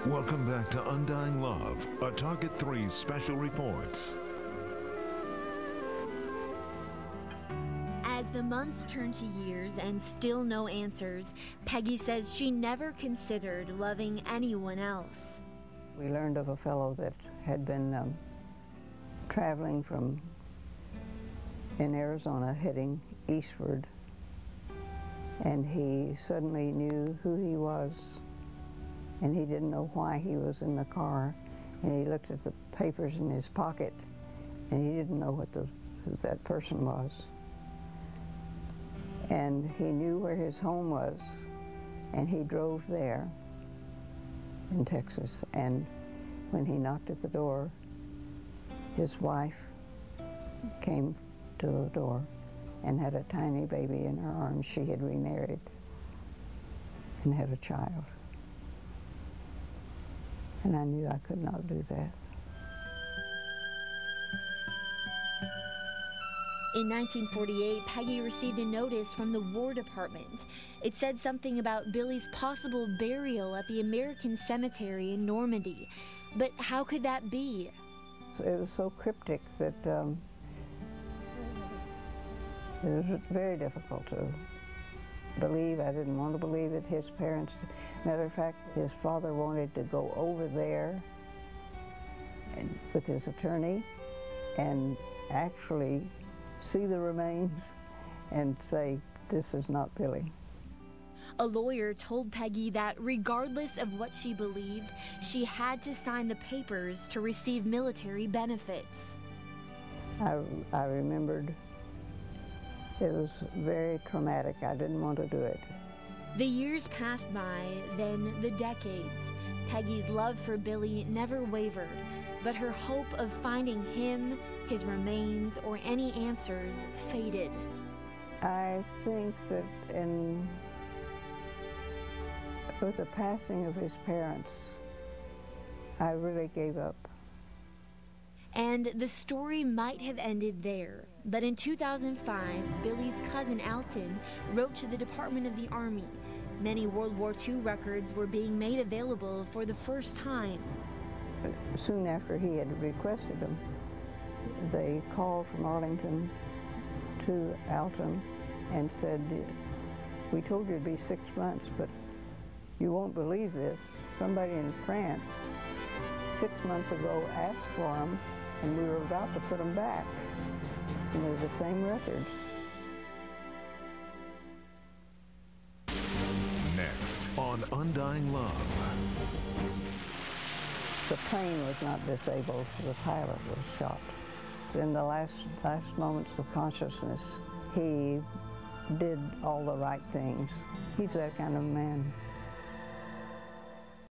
Welcome back to Undying Love, a Target 3 special reports. As the months turn to years and still no answers, Peggy says she never considered loving anyone else. We learned of a fellow that had been traveling in Arizona, heading eastward, and he suddenly knew who he was, and he didn't know why he was in the car, and he looked at the papers in his pocket, and he didn't know who that person was. And he knew where his home was, and he drove there in Texas, and when he knocked at the door, his wife came to the door and had a tiny baby in her arms. She had remarried and had a child. And I knew I could not do that. In 1948, Peggy received a notice from the War Department. It said something about Billy's possible burial at the American Cemetery in Normandy. But how could that be? It was so cryptic that it was very difficult to believe. I didn't want to believe it. His parents, matter of fact, his father wanted to go over there with his attorney and actually see the remains and say, this is not Billy. A lawyer told Peggy that regardless of what she believed, she had to sign the papers to receive military benefits. I remembered it was very traumatic. I didn't want to do it. The years passed by, then the decades. Peggy's love for Billy never wavered, but her hope of finding him, his remains, or any answers faded. I think that with the passing of his parents, I really gave up. And the story might have ended there, but in 2005, Billy's cousin Alton wrote to the Department of the Army. Many World War II records were being made available for the first time. Soon after he had requested them, they called from Arlington to Alton and said, we told you it'd be 6 months, but you won't believe this. Somebody in France 6 months ago asked for them, and we were about to put them back. And they're the same records. Next on Undying Love. The plane was not disabled. The pilot was shot. In the last moments of consciousness, he did all the right things. He's that kind of man.